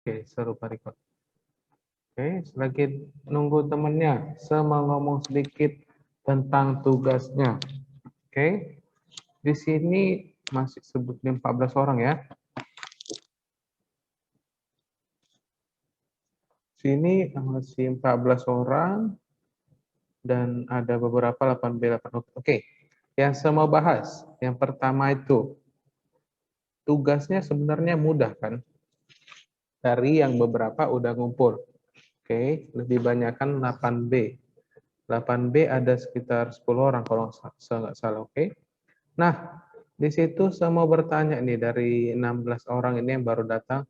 Oke, serupa record. Oke, selagi nunggu temennya, saya mau ngomong sedikit tentang tugasnya. Oke, di sini masih sebutnya 14 orang ya. Sini masih 14 orang dan ada beberapa 8B, 8. Oke, yang saya mau bahas, yang pertama itu tugasnya sebenarnya mudah kan? Dari yang beberapa udah ngumpul. Oke, lebih banyak kan 8B. 8B ada sekitar 10 orang kalau saya nggak salah. Oke. Nah, di situ saya mau bertanya nih dari 16 orang ini yang baru datang,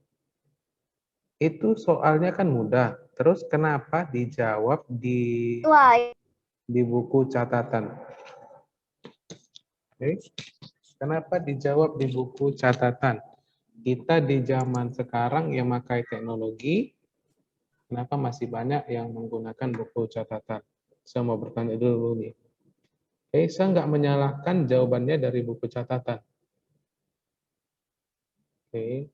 itu soalnya kan mudah. Terus kenapa dijawab di buku catatan? Oke. Kenapa dijawab di buku catatan? Kita di zaman sekarang yang pakai teknologi, kenapa masih banyak yang menggunakan buku catatan? Saya mau bertanya dulu nih. Saya nggak menyalahkan jawabannya dari buku catatan. Oke,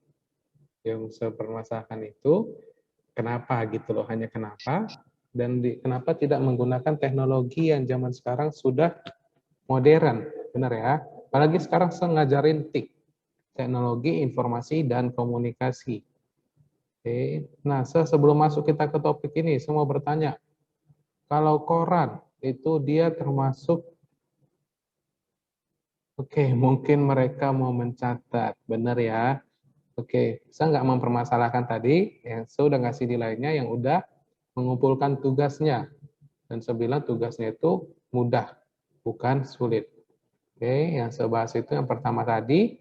yang saya permasalahkan itu kenapa gitu loh, hanya kenapa, dan kenapa tidak menggunakan teknologi yang zaman sekarang sudah modern, benar ya? Apalagi sekarang saya ngajarin TIK, teknologi informasi dan komunikasi. Oke, nah sebelum masuk kita ke topik ini, saya mau bertanya, kalau koran itu dia termasuk, oke, mungkin mereka mau mencatat, benar ya? Oke, saya nggak mempermasalahkan tadi, yang saya udah ngasih nilainya yang udah mengumpulkan tugasnya. Dan saya bilang tugasnya itu mudah, bukan sulit. Oke, yang saya bahas itu yang pertama tadi,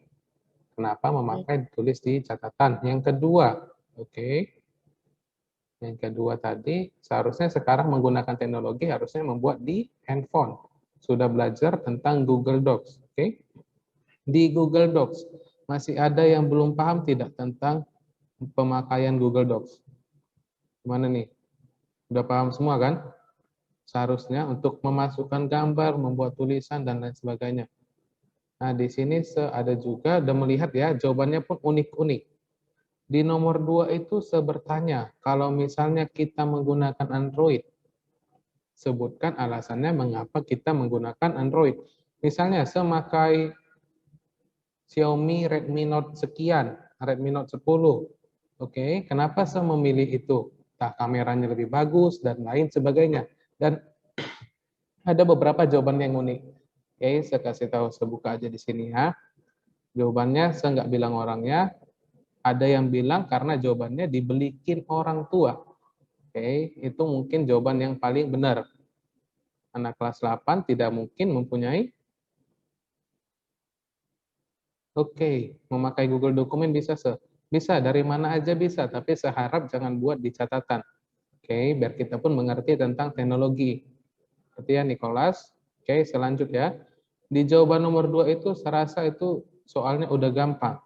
kenapa memakai tulis di catatan. Yang kedua, oke, yang kedua tadi, seharusnya sekarang menggunakan teknologi harusnya membuat di handphone. Sudah belajar tentang Google Docs, oke? Di Google Docs, masih ada yang belum paham tidak tentang pemakaian Google Docs? Gimana nih? Udah paham semua kan? Seharusnya untuk memasukkan gambar, membuat tulisan, dan lain sebagainya. Nah, di sini ada juga, udah melihat ya, jawabannya pun unik-unik. Di nomor 2 itu saya bertanya, kalau misalnya kita menggunakan Android, sebutkan alasannya mengapa kita menggunakan Android. Misalnya, saya memakai Xiaomi Redmi Note sekian, Redmi Note 10. Oke, kenapa saya memilih itu? Entah kameranya lebih bagus, dan lain sebagainya. Dan ada beberapa jawaban yang unik. Oke, saya kasih tahu, saya buka aja di sini ya. Jawabannya saya nggak bilang orangnya. Ada yang bilang karena jawabannya dibelikin orang tua. Oke, itu mungkin jawaban yang paling benar. Anak kelas 8 tidak mungkin mempunyai, oke, memakai Google Dokumen bisa, bisa, dari mana aja bisa, tapi saya harap jangan buat di catatan. Oke, biar kita pun mengerti tentang teknologi. Seperti ya, Nicholas. Oke, selanjut ya. Di jawaban nomor 2 itu, saya rasa itu soalnya udah gampang.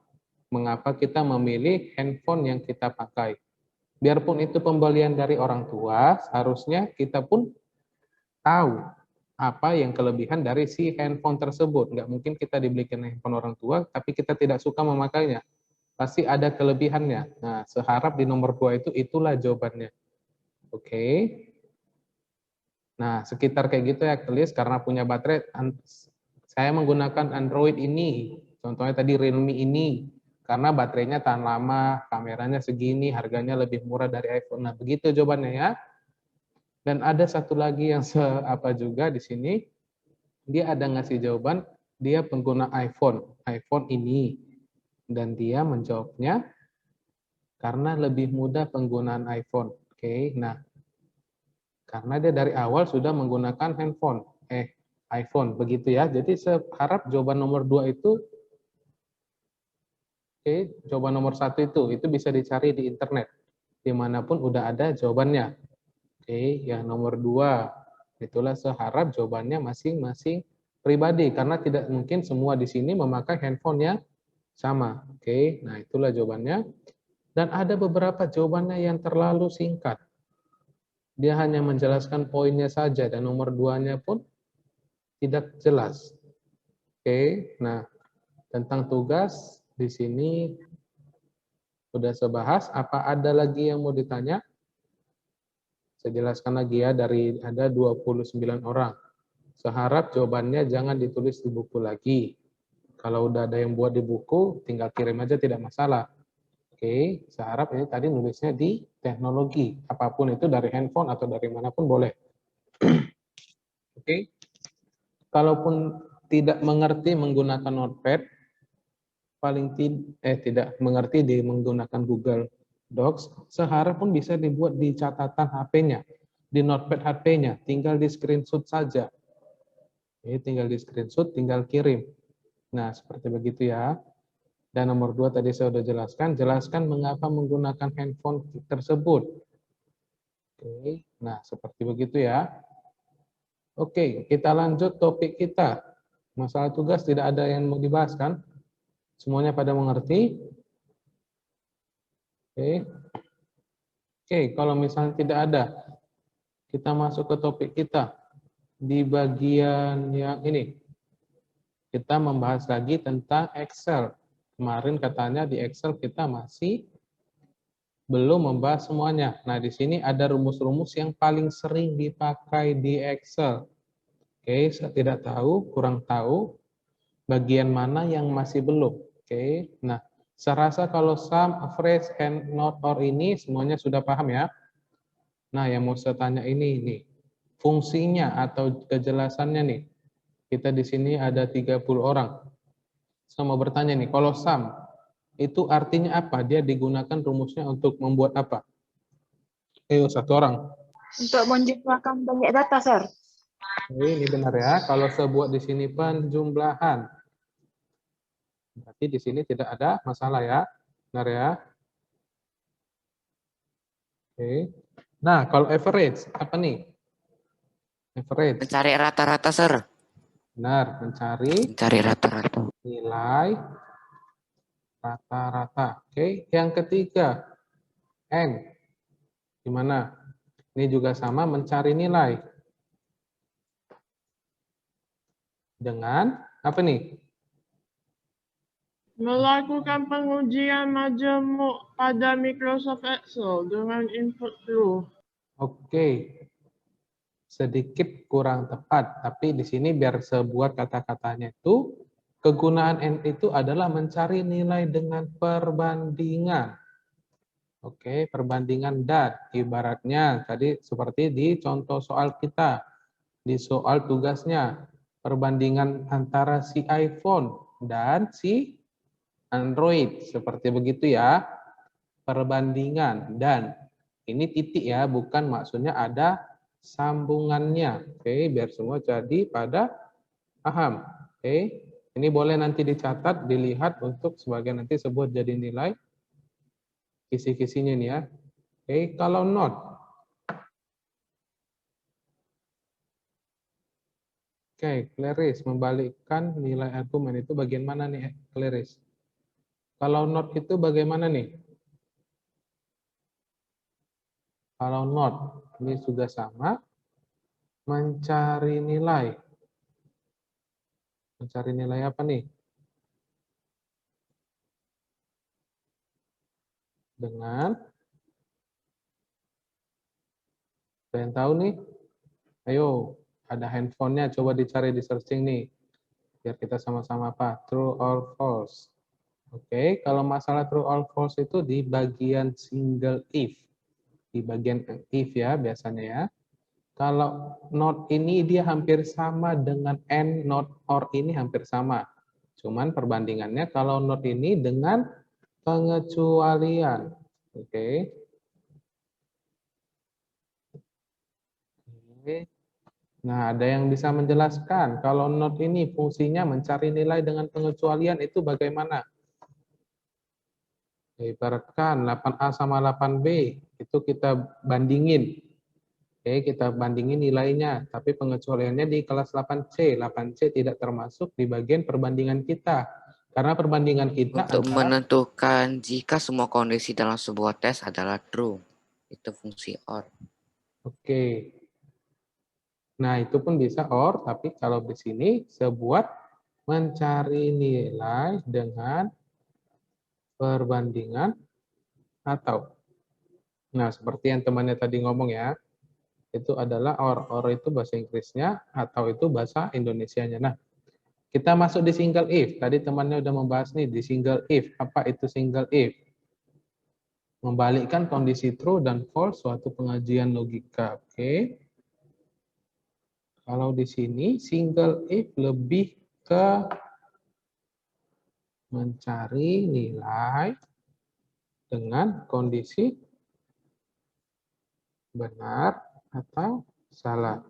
Mengapa kita memilih handphone yang kita pakai? Biarpun itu pembelian dari orang tua, harusnya kita pun tahu apa yang kelebihan dari si handphone tersebut. Nggak mungkin kita dibelikan handphone orang tua, tapi kita tidak suka memakainya. Pasti ada kelebihannya. Nah, seharap di nomor 2 itu, itulah jawabannya. Oke. Nah, sekitar kayak gitu ya, tulis karena punya baterai, saya menggunakan Android ini, contohnya tadi Realme ini, karena baterainya tahan lama, kameranya segini, harganya lebih murah dari iPhone. Nah, begitu jawabannya ya. Dan ada satu lagi yang apa juga di sini, dia ada ngasih jawaban, dia pengguna iPhone ini. Dan dia menjawabnya karena lebih mudah penggunaan iPhone. Oke, nah karena dia dari awal sudah menggunakan iPhone, begitu ya. Jadi saya harap jawaban nomor 2 itu, oke, jawaban nomor 1 itu bisa dicari di internet. Dimanapun udah ada jawabannya. Oke, yang nomor 2, itulah saya harap jawabannya masing-masing pribadi, karena tidak mungkin semua di sini memakai handphone yang sama. Oke, nah itulah jawabannya. Dan ada beberapa jawabannya yang terlalu singkat. Dia hanya menjelaskan poinnya saja, dan nomor 2-nya pun tidak jelas. Oke, nah tentang tugas di sini Udah saya bahas, apa ada lagi yang mau ditanya? Saya jelaskan lagi ya, dari ada 29 orang. Saya harap jawabannya jangan ditulis di buku lagi. Kalau udah ada yang buat di buku, tinggal kirim aja, tidak masalah. Oke, saya harap ini tadi nulisnya di teknologi. Apapun itu dari handphone atau dari manapun boleh. Oke. Kalaupun tidak mengerti menggunakan notepad, tidak mengerti di menggunakan Google Docs, seharap pun bisa dibuat di catatan HP-nya, di notepad HP-nya, tinggal di screenshot saja. Oke, tinggal di screenshot, tinggal kirim. Nah, seperti begitu ya. Dan nomor 2 tadi saya sudah jelaskan mengapa menggunakan handphone tersebut. Oke, nah seperti begitu ya. Oke, kita lanjut topik kita. Masalah tugas tidak ada yang mau dibahas kan? Semuanya pada mengerti? Oke. Oke, kalau misalnya tidak ada, kita masuk ke topik kita. Di bagian yang ini, kita membahas lagi tentang Excel. Kemarin katanya di Excel kita masih belum membahas semuanya. Nah, di sini ada rumus-rumus yang paling sering dipakai di Excel. Oke, saya tidak tahu, kurang tahu bagian mana yang masih belum. Oke, nah, saya rasa kalau sum, average, and not, or ini semuanya sudah paham ya. Nah, yang mau saya tanya ini nih, fungsinya atau kejelasannya nih. Kita di sini ada 30 orang. Saya mau bertanya nih, kalau sum, itu artinya apa? Dia digunakan rumusnya untuk membuat apa? Ayo, satu orang. Untuk menjumlahkan banyak data, Sir. Ini benar ya. Kalau saya buat di sini penjumlahan. Berarti di sini tidak ada masalah ya. Benar ya. Oke. Nah, kalau average, apa nih? Average. Mencari rata-rata, Sir. Benar, mencari Mencari rata-rata. nilai rata-rata. Oke. Yang ketiga, N. Gimana? Ini juga sama, mencari nilai. Dengan, apa nih? Melakukan pengujian majemuk pada Microsoft Excel dengan input true. Oke. Sedikit kurang tepat, tapi di sini biar sebuah kata-katanya itu, kegunaan N itu adalah mencari nilai dengan perbandingan. Oke, perbandingan dan ibaratnya tadi seperti di contoh soal kita, di soal tugasnya, perbandingan antara si iPhone dan si Android, seperti begitu ya, perbandingan dan ini titik ya, bukan maksudnya ada sambungannya. Oke, biar semua jadi pada paham. Oke, ini boleh nanti dicatat, dilihat untuk sebagai nanti sebut jadi nilai kisi-kisinya nih ya. Oke, kalau not. Oke, Clarice, membalikkan nilai argumen itu bagian mana nih, Clarice? Kalau not itu bagaimana nih? Kalau not, ini juga sama. Mencari nilai. Mencari nilai apa nih? Dengan, ada yang tahu nih? Ayo, ada handphonenya, coba dicari di searching nih. Biar kita sama-sama apa? True or false. Oke, kalau masalah true or false itu di bagian single if. Di bagian if ya biasanya ya. Kalau not ini dia hampir sama dengan and, not, or ini hampir sama. Cuman perbandingannya kalau not ini dengan pengecualian. Oke. Oke. Nah, ada yang bisa menjelaskan kalau not ini fungsinya mencari nilai dengan pengecualian itu bagaimana? Ibaratkan 8A sama 8B, itu kita bandingin. Oke, kita bandingin nilainya, tapi pengecualiannya di kelas 8C. 8C tidak termasuk di bagian perbandingan kita. Karena perbandingan kita Untuk antara... menentukan jika semua kondisi dalam sebuah tes adalah true. Itu fungsi OR. Oke. Nah, itu pun bisa OR, tapi kalau di sini sebuah mencari nilai dengan perbandingan atau. Nah, seperti yang temannya tadi ngomong ya, itu adalah or itu bahasa Inggrisnya, atau itu bahasa Indonesianya. Nah, kita masuk di single if. Tadi temannya udah membahas nih di single if. Apa itu single if? Membalikkan kondisi true dan false suatu pengajian logika. Oke. Kalau di sini single if lebih ke mencari nilai dengan kondisi benar atau salah.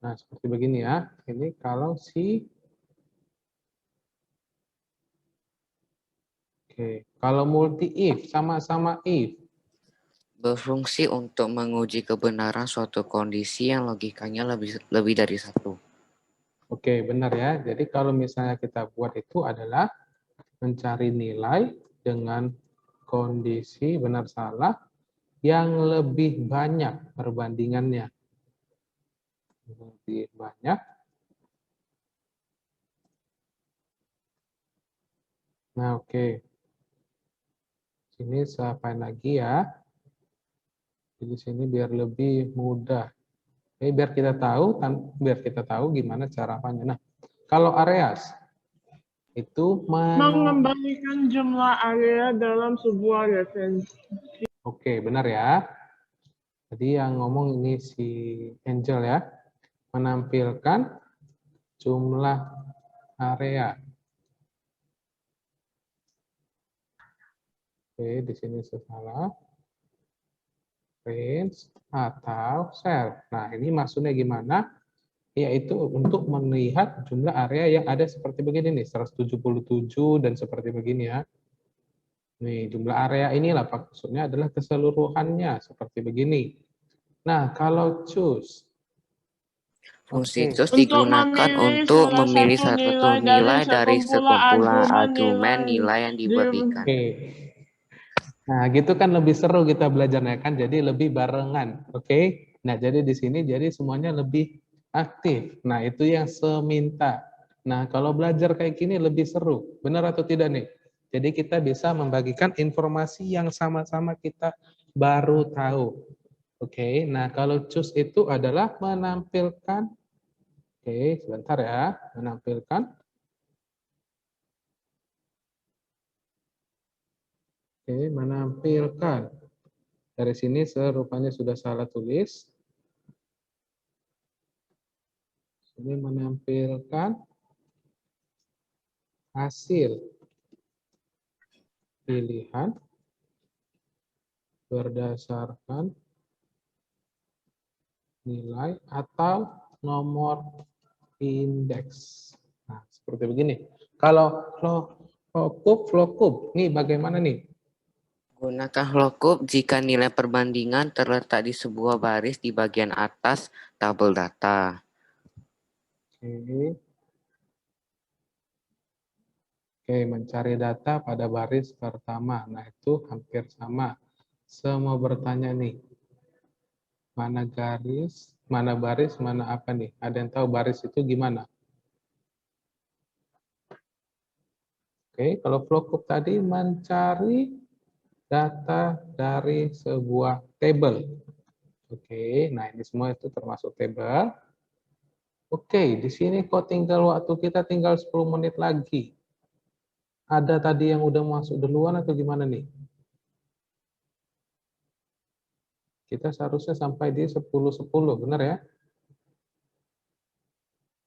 Nah, seperti begini ya. Ini kalau Oke. Kalau multi if, sama-sama if. Berfungsi untuk menguji kebenaran suatu kondisi yang logikanya lebih dari satu. Oke, benar ya. Jadi kalau misalnya kita buat itu adalah mencari nilai dengan kondisi benar salah yang lebih banyak perbandingannya. Lebih banyak. Nah, oke. Sini saya apain lagi ya. Jadi sini biar lebih mudah. Biar kita tahu gimana cara apanya. Nah, kalau areas itu Mengembalikan jumlah area dalam sebuah referensi. Oke, benar ya. Jadi yang ngomong ini si Angel ya, menampilkan jumlah area. Oke, di sini salah. Range atau self. Nah, ini maksudnya gimana? Yaitu untuk melihat jumlah area yang ada seperti begini nih, 177 dan seperti begini ya. Nih, jumlah area inilah maksudnya adalah keseluruhannya seperti begini. Nah, kalau choose. Fungsi Oke. choose Untuk digunakan memilih untuk salah memilih satu satu nilai nilai dari sekumpulan sekumpulan argumen argumen nilai yang diberikan. Oke. Nah, gitu kan lebih seru kita belajarnya kan, jadi lebih barengan, oke? Nah, jadi di sini jadi semuanya lebih aktif. Nah, itu yang seminta. Nah, kalau belajar kayak gini lebih seru, benar atau tidak nih? Jadi kita bisa membagikan informasi yang sama-sama kita baru tahu. Oke, nah kalau choose itu adalah menampilkan, oke, sebentar ya, menampilkan. Oke, menampilkan. Dari sini serupanya sudah salah tulis. Ini menampilkan hasil pilihan berdasarkan nilai atau nomor indeks. Nah, seperti begini. Kalau flowcup, nih bagaimana nih? Gunakan lookup jika nilai perbandingan terletak di sebuah baris di bagian atas tabel data. Oke, mencari data pada baris pertama. Nah, itu hampir sama. Semua bertanya nih, mana garis, mana baris, mana apa nih? Ada yang tahu baris itu gimana? Oke, kalau flowcup tadi mencari data dari sebuah table. Oke, nah ini semua itu termasuk table. Oke, di sini kok tinggal waktu kita tinggal 10 menit lagi. Ada tadi yang udah masuk duluan atau gimana nih? Kita seharusnya sampai di 10.10, benar ya?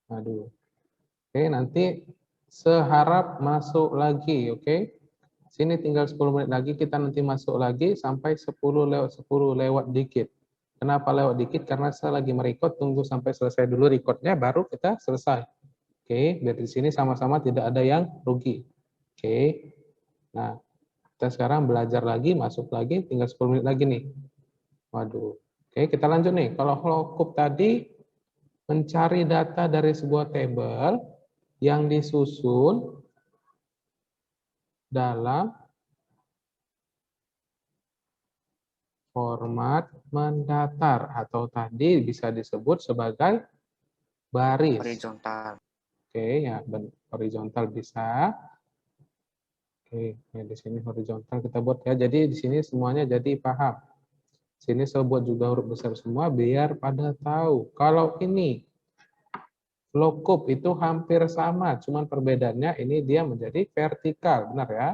Aduh. Oke, nanti seharap masuk lagi, oke? Sini tinggal 10 menit lagi, kita nanti masuk lagi sampai 10 lewat dikit. Kenapa lewat dikit? Karena saya lagi merecord, tunggu sampai selesai dulu recordnya, baru kita selesai. Oke, biar di sini sama-sama tidak ada yang rugi. Oke, nah kita sekarang belajar lagi, masuk lagi, tinggal 10 menit lagi nih. Waduh, oke kita lanjut nih. Kalau lookup tadi mencari data dari sebuah table yang disusun dalam format mendatar atau tadi bisa disebut sebagai baris. Horizontal. Oke, ya horizontal bisa. Oke, nah di sini horizontal kita buat ya. Jadi di sini semuanya jadi paham. Sini saya buat juga huruf besar semua biar pada tahu. Kalau ini lokup itu hampir sama, cuman perbedaannya ini dia menjadi vertikal, benar ya?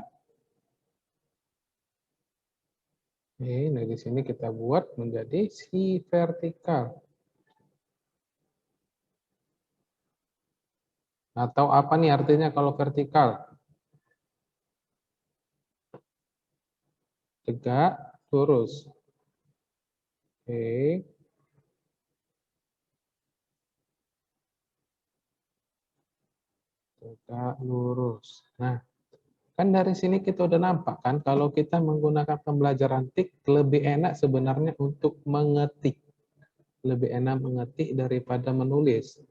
Oke, nah di sini kita buat menjadi si vertikal. Atau apa nih artinya kalau vertikal? Tegak, lurus. Oke. Tegak, lurus. Nah, kan dari sini kita udah nampak kan, kalau kita menggunakan pembelajaran tik, lebih enak sebenarnya untuk mengetik. Lebih enak mengetik daripada menulis.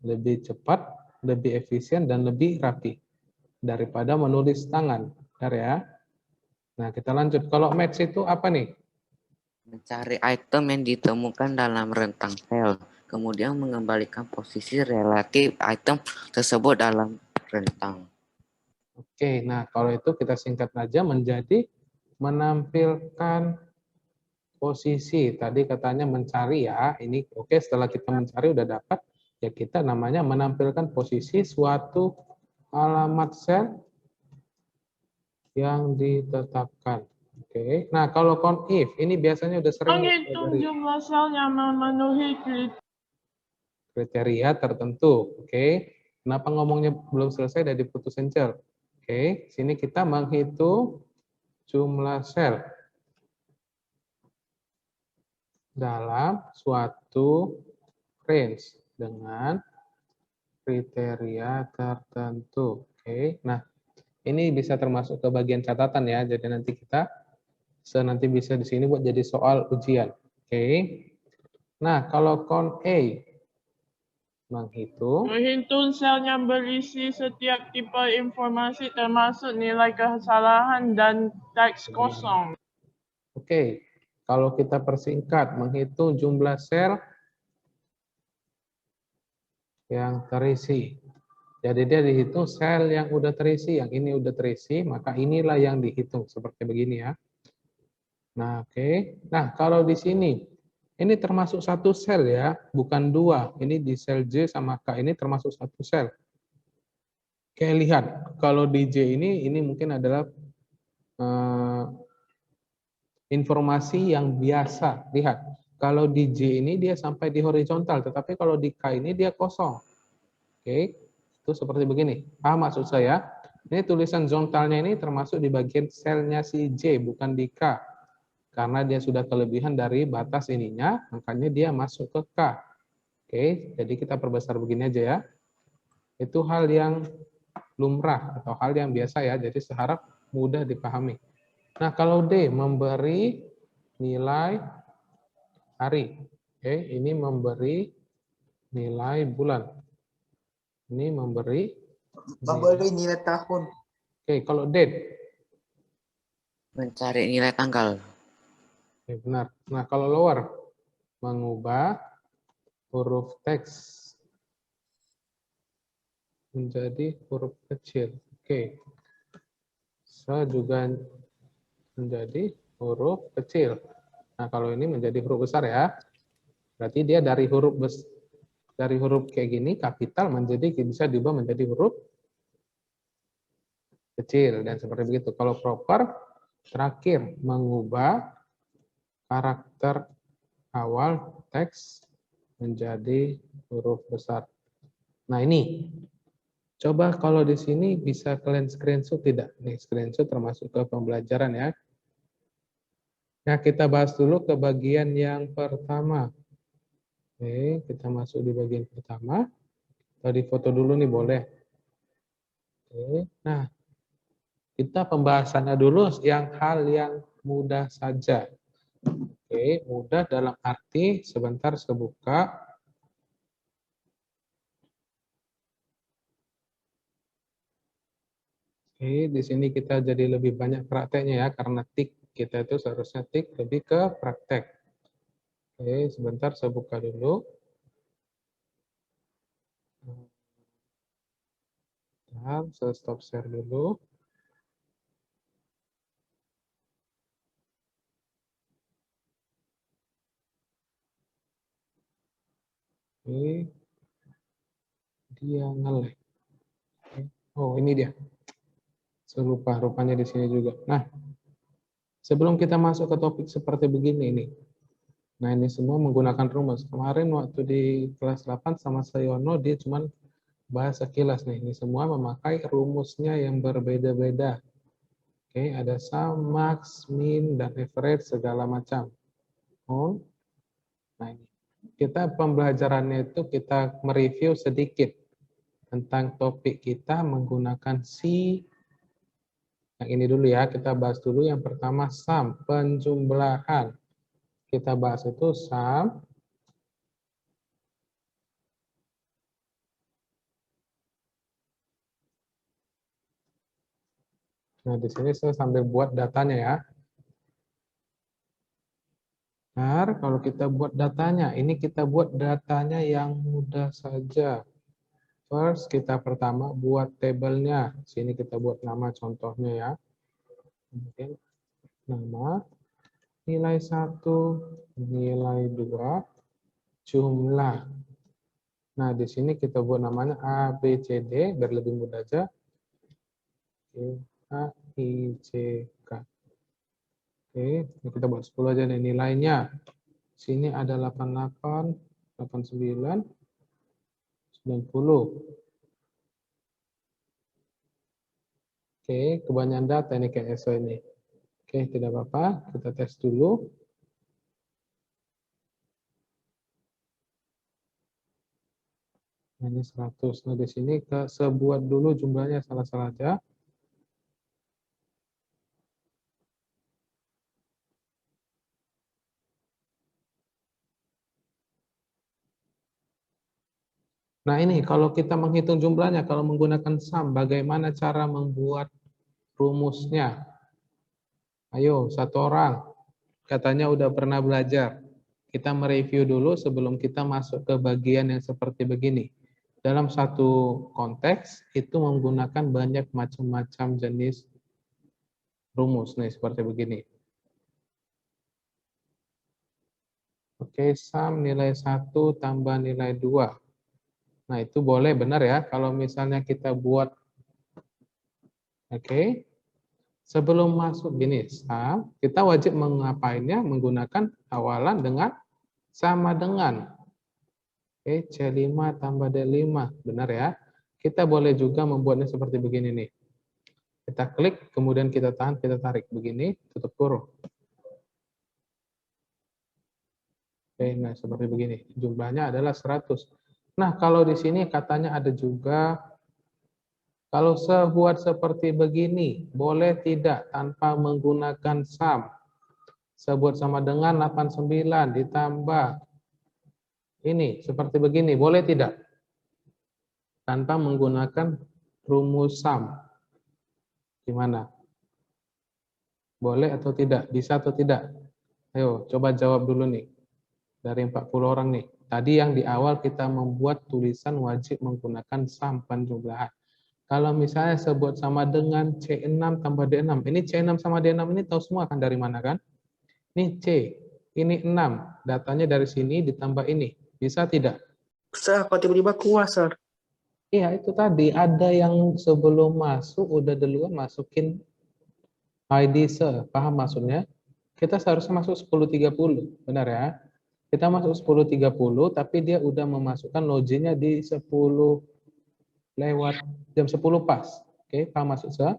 Lebih cepat, lebih efisien, dan lebih rapi daripada menulis tangan. Benar ya? Nah, kita lanjut. Kalau match itu apa nih? Mencari item yang ditemukan dalam rentang sel, kemudian mengembalikan posisi relatif item tersebut dalam rentang. Oke, nah kalau itu kita singkat saja menjadi menampilkan posisi. Tadi katanya mencari ya. Ini oke, setelah kita mencari udah dapat, ya kita namanya menampilkan posisi suatu alamat sel yang ditetapkan. Oke. Nah, kalau count if ini biasanya udah sering Menghitung dari jumlah sel yang memenuhi kriteria tertentu. Oke. Kenapa ngomongnya belum selesai dan diputusin cel? Oke, sini kita menghitung jumlah sel dalam suatu range dengan kriteria tertentu. Oke. Nah, ini bisa termasuk ke bagian catatan ya. Jadi nanti kita nanti bisa di sini buat jadi soal ujian. Oke. Nah, kalau count A menghitung sel yang berisi setiap tipe informasi termasuk nilai kesalahan dan teks kosong. Oke. Kalau kita persingkat menghitung jumlah sel yang terisi. Jadi dia dihitung sel yang udah terisi, yang ini udah terisi, maka inilah yang dihitung seperti begini ya. Nah, oke. Nah, kalau di sini ini termasuk satu sel ya, bukan dua. Ini di sel J sama K ini termasuk satu sel. Oke, lihat. Kalau di J ini mungkin adalah informasi yang biasa. Lihat. Kalau di J ini dia sampai di horizontal, tetapi kalau di K ini dia kosong. Oke, itu seperti begini. Paham maksud saya? Ini tulisan zontalnya ini termasuk di bagian selnya si J, bukan di K. Karena dia sudah kelebihan dari batas ininya, makanya dia masuk ke K. Oke, jadi kita perbesar begini aja ya. Itu hal yang lumrah atau hal yang biasa ya, jadi seharap mudah dipahami. Nah, kalau D memberi nilai hari. Oke, ini memberi nilai bulan. Ini memberi nilai tahun. Oke, kalau date. Mencari nilai tanggal. Oke, benar. Nah, kalau lower mengubah huruf teks menjadi huruf kecil. Oke. Se juga menjadi huruf kecil. Nah, kalau ini menjadi huruf besar ya. Berarti dia dari huruf kayak gini kapital menjadi bisa diubah menjadi huruf kecil dan seperti begitu. Kalau proper terakhir mengubah karakter awal teks menjadi huruf besar. Nah, ini coba kalau di sini bisa kalian screenshot tidak? Nih, screenshot termasuk ke pembelajaran ya. Nah, kita bahas dulu ke bagian yang pertama. Oke, kita masuk di bagian pertama. Tadi foto dulu nih boleh. Oke, nah kita pembahasannya dulu hal yang mudah saja. Oke, mudah dalam arti sebentar saya buka. Oke, di sini kita jadi lebih banyak prakteknya ya, karena tik kita itu seharusnya tik lebih ke praktek. Oke, sebentar saya buka dulu. Nah, saya stop share dulu. Oke. Dia nge-lag. Oke. Oh, ini dia. Saya lupa, rupanya di sini juga. Nah, sebelum kita masuk ke topik seperti begini nih. Nah, ini semua menggunakan rumus. Kemarin waktu di kelas 8 sama Sayono, dia cuman bahas sekilas nih. Ini semua memakai rumusnya yang berbeda-beda. Oke, ada sum, max, min, dan average, segala macam. Oh, nah ini. Kita pembelajarannya itu kita mereview sedikit tentang topik kita menggunakan si. Yang ini dulu ya, kita bahas dulu. Yang pertama sum, penjumlahan. Kita bahas itu sum. Nah, di sini saya sambil buat datanya ya. Nah, kalau kita buat datanya, ini kita buat datanya yang mudah saja. First, kita pertama buat tabelnya. Sini kita buat nama contohnya ya. Kemudian nama, nilai 1, nilai 2, jumlah. Nah, di sini kita buat namanya A, B, C, D, biar lebih mudah aja. Oke, A, I, C, K. Oke, ini kita buat 10 aja nih nilainya. Sini ada 88, 89, 90. Oke, kebanyakan data ini kayak SO ini. Oke, tidak apa-apa. Kita tes dulu. Nah, ini 100. Nah, di sini saya buat dulu jumlahnya salah-salah aja. Nah, ini kalau kita menghitung jumlahnya, kalau menggunakan sum, bagaimana cara membuat rumusnya? Ayo, satu orang. Katanya udah pernah belajar. Kita mereview dulu sebelum kita masuk ke bagian yang seperti begini. Dalam satu konteks, itu menggunakan banyak macam-macam jenis rumus. Nih, seperti begini. Oke, sum nilai 1 tambah nilai 2. Nah, itu boleh, benar ya. Kalau misalnya kita buat, oke, sebelum masuk gini, sum, kita wajib mengapainnya, menggunakan awalan dengan sama dengan. Oke, C5 tambah D5, benar ya. Kita boleh juga membuatnya seperti begini nih. Kita klik, kemudian kita tahan, kita tarik. Begini, tutup kurung. Oke, nah seperti begini. Jumlahnya adalah 100. Nah, kalau di sini katanya ada juga, kalau buat seperti begini, boleh tidak tanpa menggunakan sum. Sebut sama dengan 89 ditambah ini, seperti begini, boleh tidak? Tanpa menggunakan rumus sum. Gimana? Boleh atau tidak? Bisa atau tidak? Ayo, coba jawab dulu nih. Dari 40 orang nih. Tadi yang di awal kita membuat tulisan wajib menggunakan sum penjumlahan. Kalau misalnya sebut sama dengan C6 tambah D6. Ini C6 sama D6 ini tahu semua kan dari mana kan? Ini C, ini 6. Datanya dari sini ditambah ini. Bisa tidak? Bisa, kok tiba-tiba keluar, Sir? Iya, itu tadi. Ada yang sebelum masuk, udah duluan masukin ID se. Paham maksudnya? Kita seharusnya masuk 10.30. Benar ya? Kita masuk 10.30, tapi dia udah memasukkan login-nya di 10 lewat jam 10 pas. Oke, paham maksud saya?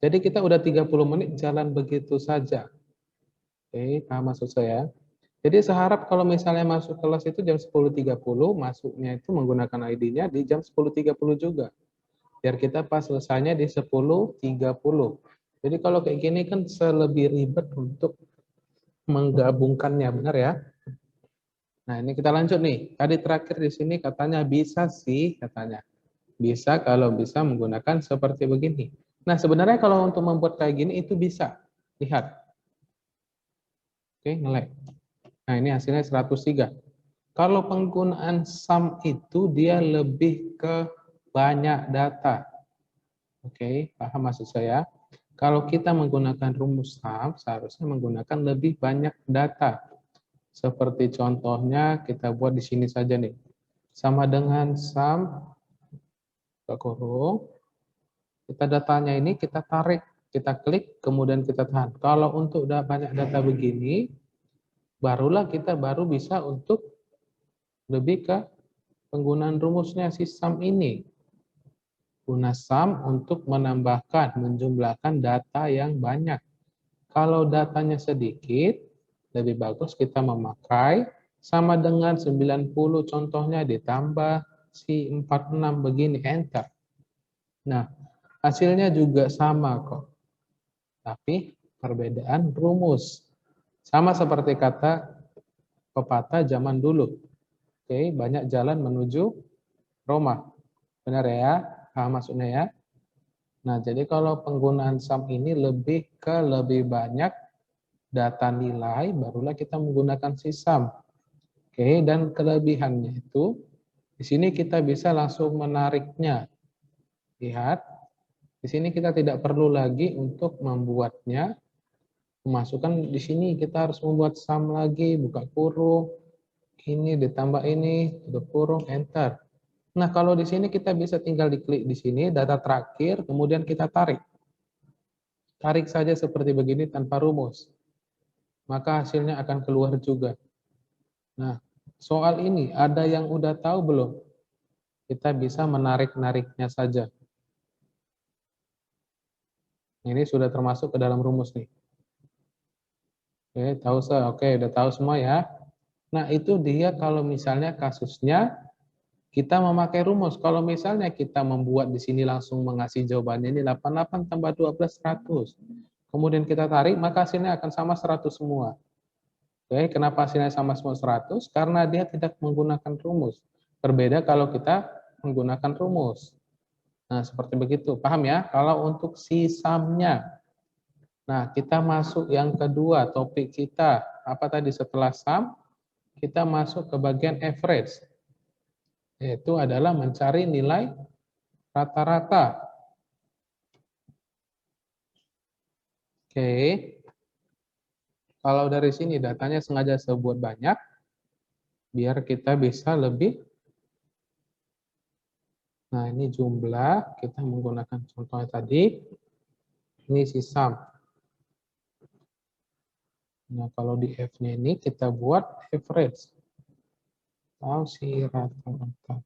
Jadi kita udah 30 menit jalan begitu saja. Oke, paham maksud saya? Jadi saya harap kalau misalnya masuk kelas itu jam 10.30, masuknya itu menggunakan ID-nya di jam 10.30 juga. Biar kita pas selesainya di 10.30. Jadi kalau kayak gini kan lebih ribet untuk menggabungkannya, benar ya? Nah, ini kita lanjut nih. Tadi terakhir di sini katanya bisa sih, katanya. Bisa kalau bisa menggunakan seperti begini. Nah, sebenarnya kalau untuk membuat kayak gini itu bisa. Lihat. Oke, nge-lag. Nah, ini hasilnya 103. Kalau penggunaan sum itu dia lebih ke banyak data. Oke, paham maksud saya? Kalau kita menggunakan rumus sum, seharusnya menggunakan lebih banyak data. Seperti contohnya kita buat di sini saja nih. sama dengan sum buka kurung. Kita datanya ini kita tarik, kita klik, kemudian kita tahan. Kalau untuk banyak data begini, barulah kita baru bisa untuk lebih ke penggunaan rumusnya si sum ini. Guna sum untuk menambahkan, menjumlahkan data yang banyak. Kalau datanya sedikit, lebih bagus kita memakai sama dengan 90 contohnya ditambah si 46 begini, enter. Nah, hasilnya juga sama kok. Tapi perbedaan rumus. Sama seperti kata pepatah zaman dulu. Oke, banyak jalan menuju Roma. Benar ya? Paham maksudnya ya? Nah, jadi kalau penggunaan sum ini lebih banyak data nilai, barulah kita menggunakan si sum. Oke, dan kelebihannya itu, di sini kita bisa langsung menariknya. Lihat, di sini kita tidak perlu lagi untuk membuatnya, memasukkan di sini kita harus membuat sum lagi, buka kurung, ini ditambah ini, tutup kurung, enter. Nah, kalau di sini kita bisa tinggal diklik di sini, data terakhir, kemudian kita tarik. Tarik saja seperti begini tanpa rumus. Maka hasilnya akan keluar juga. Nah, soal ini ada yang udah tahu belum? Kita bisa menarik-nariknya saja. Ini sudah termasuk ke dalam rumus nih. Oke, oke, udah tahu semua ya. Nah, itu dia kalau misalnya kasusnya kita memakai rumus. Kalau misalnya kita membuat di sini langsung mengasih jawabannya ini 88 tambah 12 100. Kemudian kita tarik, maka hasilnya akan sama 100 semua. Oke, kenapa hasilnya sama semua 100? Karena dia tidak menggunakan rumus. Berbeda kalau kita menggunakan rumus. Nah, seperti begitu. Paham ya? Kalau untuk si sum-nya. Nah, kita masuk yang kedua, topik kita. Apa tadi setelah sum? Kita masuk ke bagian average. Yaitu adalah mencari nilai rata-rata. Oke. Kalau dari sini datanya sengaja saya buat banyak, biar kita bisa lebih. Nah, ini jumlah, kita menggunakan contohnya tadi. Ini si sum. Nah, kalau di F-nya ini kita buat average. Atau si rata-rata.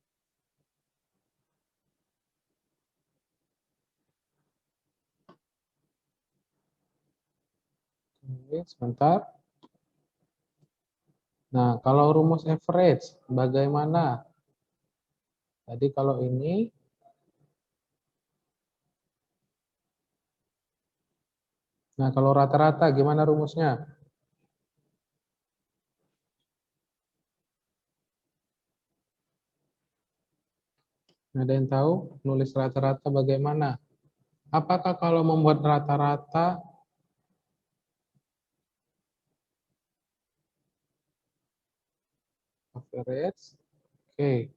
Oke, sebentar. Nah, kalau rumus average, bagaimana? Jadi kalau ini, nah kalau rata-rata gimana rumusnya? Ada yang tahu nulis rata-rata bagaimana? Apakah kalau membuat rata-rata average, oke,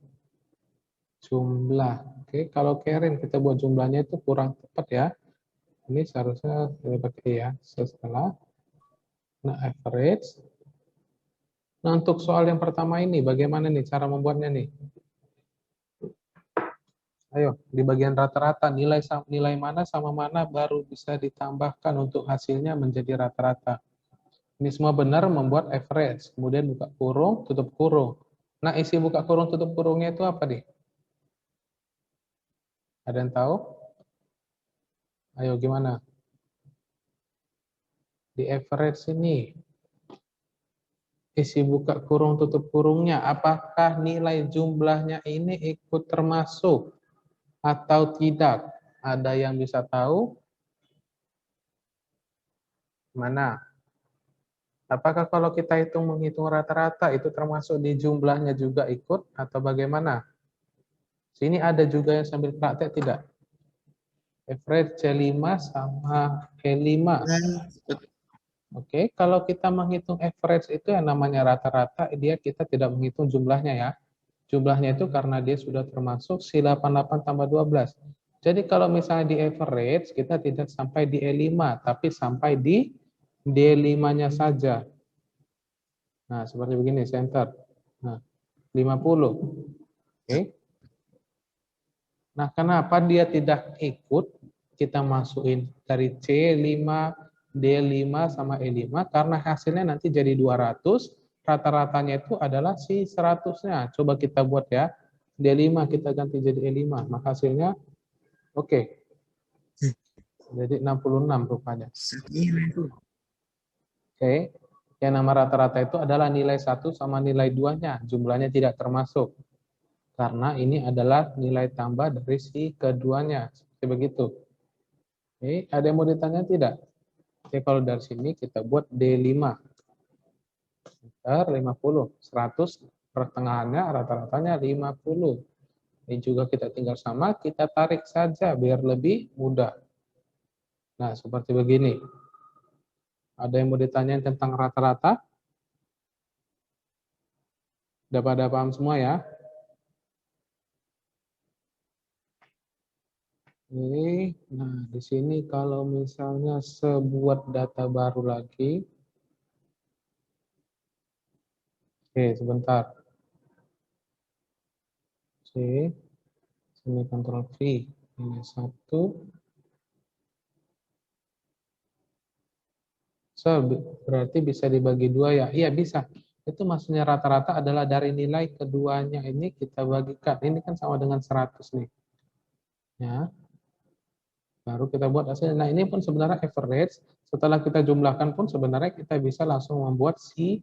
jumlah, oke, kalau Karen kita buat jumlahnya itu kurang tepat ya. Ini seharusnya pakai ya setelah. Nah, average. Nah, untuk soal yang pertama ini, bagaimana nih cara membuatnya nih? Ayo, di bagian rata-rata, nilai mana sama mana baru bisa ditambahkan untuk hasilnya menjadi rata-rata. Ini semua benar membuat average, kemudian buka kurung, tutup kurung. Nah, isi buka kurung, tutup kurungnya itu apa nih? Ada yang tahu? Ayo, gimana? Di average ini, isi buka kurung, tutup kurungnya, apakah nilai jumlahnya ini ikut termasuk atau tidak? Ada yang bisa tahu? Mana? Apakah kalau kita menghitung rata-rata itu termasuk di jumlahnya juga ikut atau bagaimana? Sini ada juga yang sambil praktek tidak? Average C5 sama E5. Oke, kalau kita menghitung average itu yang namanya rata-rata, kita tidak menghitung jumlahnya ya. Jumlahnya itu karena dia sudah termasuk si 88 tambah 12. Jadi kalau misalnya di average, kita tidak sampai di E5, tapi sampai di D5-nya saja. Nah, seperti begini, center. Nah, 50. Oke. Nah, kenapa dia tidak ikut? Kita masukin dari C5, D5 sama E5 karena hasilnya nanti jadi 200, rata-ratanya itu adalah si 100-nya. Coba kita buat ya. D5 kita ganti jadi E5, maka hasilnya oke. Jadi 66 rupanya. Oke. Yang nama rata-rata itu adalah nilai 1 sama nilai 2-nya. Jumlahnya tidak termasuk. Karena ini adalah nilai tambah dari si keduanya. Seperti begitu. Oke, ada yang mau ditanya tidak? Oke, kalau dari sini kita buat D5. Sekitar 50. 100 pertengahannya rata-ratanya 50. Ini juga kita tinggal sama, kita tarik saja biar lebih mudah. Nah, seperti begini. Ada yang mau ditanya tentang rata-rata? Udah pada paham semua ya? Ini, nah di sini kalau misalnya sebuat data baru lagi, oke sebentar, C, sini kontrol V, ini 1, berarti bisa dibagi 2 ya? Iya bisa, itu maksudnya rata-rata adalah dari nilai keduanya ini kita bagikan, ini kan sama dengan 100 nih, ya. Baru kita buat hasilnya. Nah, ini pun sebenarnya average. Setelah kita jumlahkan pun sebenarnya kita bisa langsung membuat si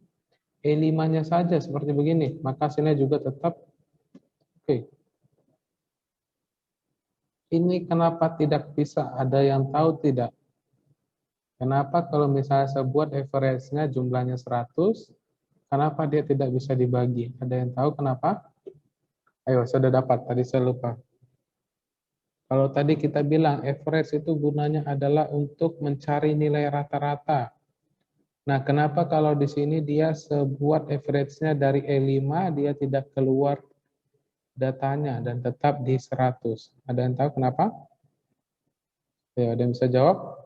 E5-nya saja seperti begini. Maka hasilnya juga tetap oke. Ini kenapa tidak bisa? Ada yang tahu tidak? Kenapa kalau misalnya sebuah average-nya jumlahnya 100, kenapa dia tidak bisa dibagi? Ada yang tahu kenapa? Ayo, sudah dapat. Tadi saya lupa. Kalau tadi kita bilang average itu gunanya adalah untuk mencari nilai rata-rata. Nah, kenapa kalau di sini dia sebuat average-nya dari E5, dia tidak keluar datanya dan tetap di 100? Ada yang tahu kenapa? Ya, ada yang bisa jawab?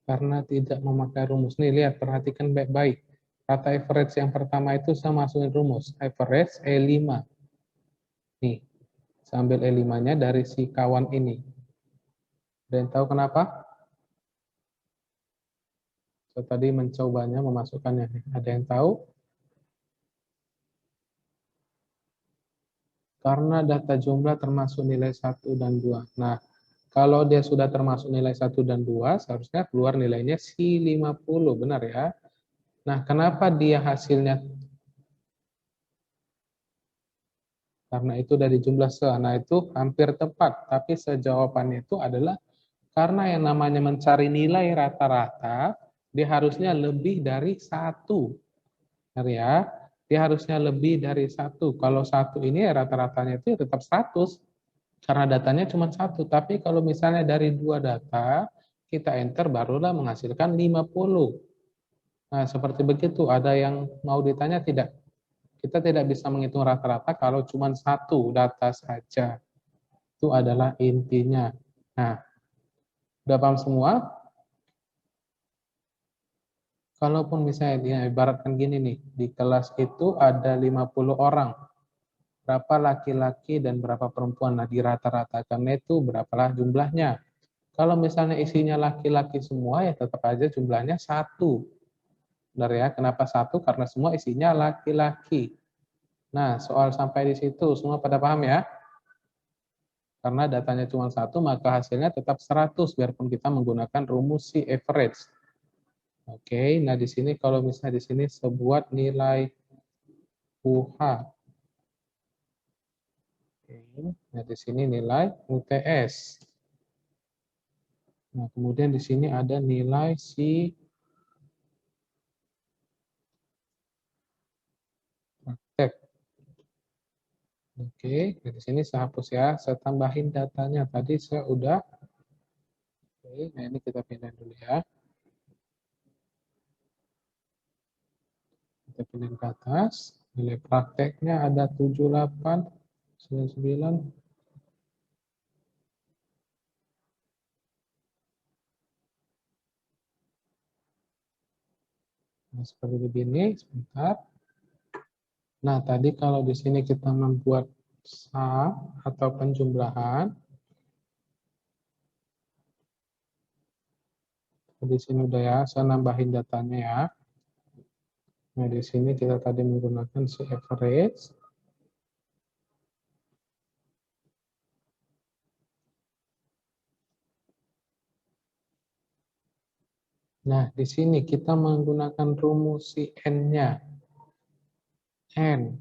Karena tidak memakai rumus. Nih, lihat, perhatikan baik-baik. Kata average yang pertama itu saya masukin rumus. Average E5. Nih, saya ambil E5-nya dari si kawan ini. Ada yang tahu kenapa? Saya tadi mencobanya memasukkannya. Ada yang tahu? Karena data jumlah termasuk nilai 1 dan 2. Nah, kalau dia sudah termasuk nilai 1 dan 2, seharusnya keluar nilainya si 50, benar ya? Nah, kenapa dia hasilnya? Karena itu dari jumlah se. Nah, itu hampir tepat, tapi sejawabannya itu adalah karena yang namanya mencari nilai rata-rata, dia harusnya lebih dari 1. Benar ya? Dia harusnya lebih dari 1. Kalau 1 ini rata-ratanya itu tetap 100. Karena datanya cuma 1. Tapi kalau misalnya dari 2 data, kita enter barulah menghasilkan 50. Nah, seperti begitu. Ada yang mau ditanya tidak? Kita tidak bisa menghitung rata-rata kalau cuma 1 data saja. Itu adalah intinya. Nah, udah paham semua? Kalaupun misalnya dia ibaratkan gini nih, di kelas itu ada 50 orang. Berapa laki-laki dan berapa perempuan? Nah, dirata-ratakan itu berapalah jumlahnya. Kalau misalnya isinya laki-laki semua, ya tetap aja jumlahnya 1. Benar ya? Kenapa 1? Karena semua isinya laki-laki. Nah, soal sampai di situ, semua pada paham ya? Karena datanya cuma 1, maka hasilnya tetap 100, biarpun kita menggunakan rumus si average. Oke, nah di sini kalau misalnya di sini sebuah nilai UH. Oke, nah di sini nilai UTS. Nah, kemudian di sini ada nilai si praktek. Oke, nah di sini saya hapus ya, saya tambahin datanya. Tadi saya udah. Oke, nah ini kita pindah dulu ya. Kita pindah ke atas. Nilai prakteknya ada 78, 99. Nah, seperti begini, sebentar. Nah, tadi kalau di sini kita membuat sum atau penjumlahan, di sini udah ya, saya nambahin datanya ya. Nah, di sini kita tadi menggunakan si average. Nah, di sini kita menggunakan rumus si N-nya. N.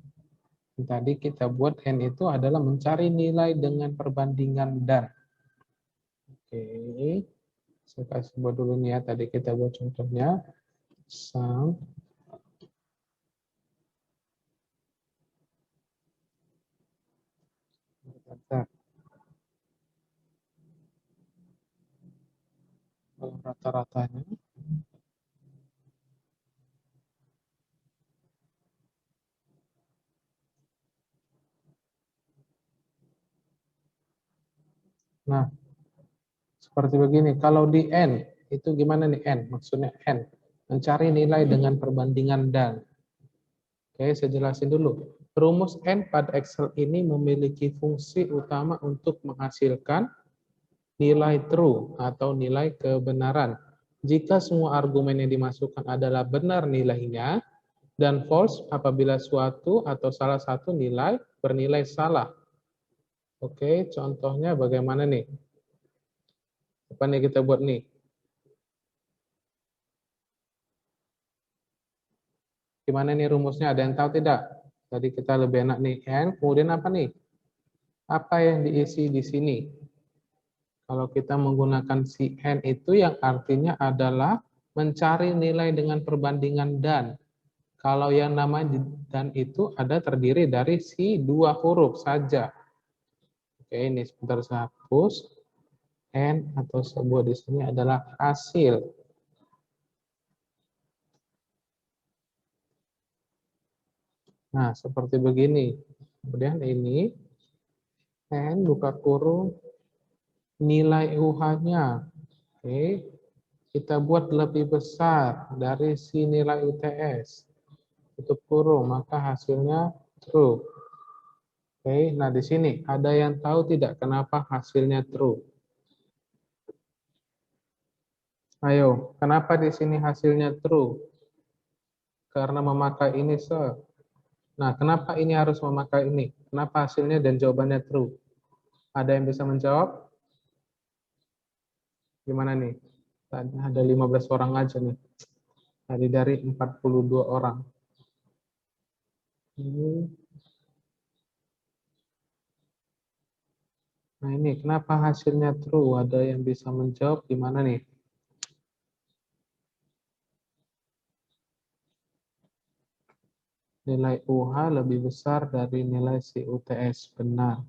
Tadi kita buat N itu adalah mencari nilai dengan perbandingan dan. Oke. Saya kasih buat dulu nih ya. Tadi kita buat contohnya. Sum. Kalau rata-ratanya. Nah, seperti begini. Kalau di N, itu gimana nih N? Maksudnya N. Mencari nilai dengan perbandingan dan. Oke, saya jelasin dulu. Rumus N pada Excel ini memiliki fungsi utama untuk menghasilkan nilai true atau nilai kebenaran. Jika semua argumen yang dimasukkan adalah benar nilainya, dan false apabila suatu atau salah satu nilai bernilai salah. Oke, contohnya bagaimana nih? Apa nih kita buat nih? Gimana nih rumusnya? Ada yang tahu tidak? Tadi kita lebih enak nih. N, kemudian apa nih? Apa yang diisi di sini? Kalau kita menggunakan si N itu yang artinya adalah mencari nilai dengan perbandingan dan. Kalau yang namanya dan itu ada terdiri dari si dua huruf saja. Oke, ini sebentar saya hapus. N atau sebuah di sini adalah hasil. Nah, seperti begini. Kemudian ini N buka kurung nilai UH-nya. Oke. Kita buat lebih besar dari si nilai UTS. Tutup kurung, maka hasilnya true. Oke, nah di sini ada yang tahu tidak kenapa hasilnya true? Ayo, kenapa di sini hasilnya true? Karena memakai ini se. Nah, kenapa ini harus memakai ini? Kenapa hasilnya dan jawabannya true? Ada yang bisa menjawab? Gimana nih? Tadi ada 15 orang aja nih. Tadi dari 42 orang. Nah ini kenapa hasilnya true? Ada yang bisa menjawab gimana nih? Nilai UH lebih besar dari nilai si UTS. Benar.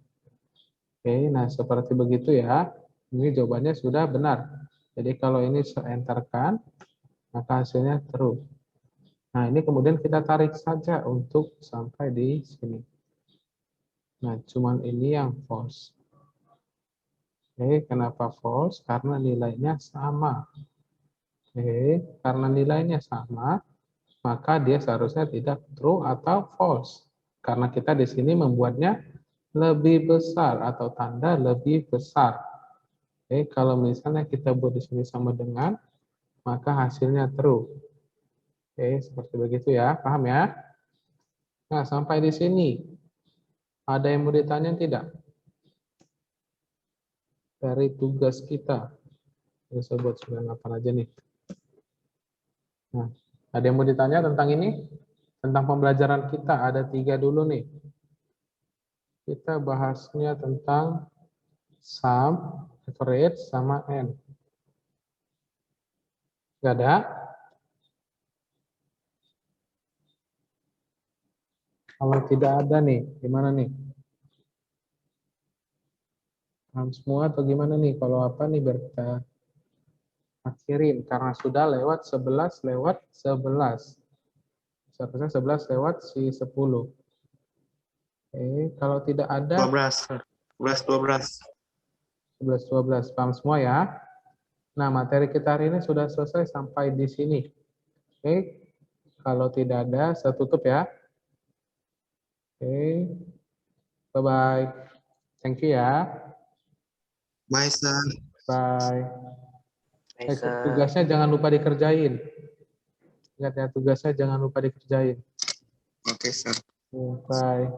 Oke, nah seperti begitu ya. Ini jawabannya sudah benar. Jadi kalau ini saya enterkan, maka hasilnya true. Nah ini kemudian kita tarik saja untuk sampai di sini. Nah cuman ini yang false. Oke, kenapa false? Karena nilainya sama. Oke, karena nilainya sama, maka dia seharusnya tidak true atau false. Karena kita di sini membuatnya lebih besar atau tanda lebih besar. Oke, kalau misalnya kita buat di sini sama dengan, maka hasilnya true. Oke, seperti begitu ya, paham ya? Nah, sampai di sini, ada yang mau ditanya tidak? Dari tugas kita. Ini saya buat 98 aja nih. Nah, ada yang mau ditanya tentang ini? Tentang pembelajaran kita, ada 3 dulu nih. Kita bahasnya tentang sum, average, sama N. Nggak ada? Kalau tidak ada nih, gimana nih? Paham semua atau gimana nih? Kalau apa nih biar kita akhirin. Karena sudah lewat 11 lewat 11. Seharusnya 11 lewat si 10. Oke, kalau tidak ada 12, Sir. 11, 12. 11, 12. Paham semua ya? Nah, materi kita hari ini sudah selesai sampai di sini. Oke, kalau tidak ada, saya tutup ya. Oke. Bye-bye. Thank you ya. Bye, sir. Bye. Baik, Sir. Tugasnya jangan lupa dikerjain. Ingat ya, tugasnya jangan lupa dikerjain. Oke, sir. Bye.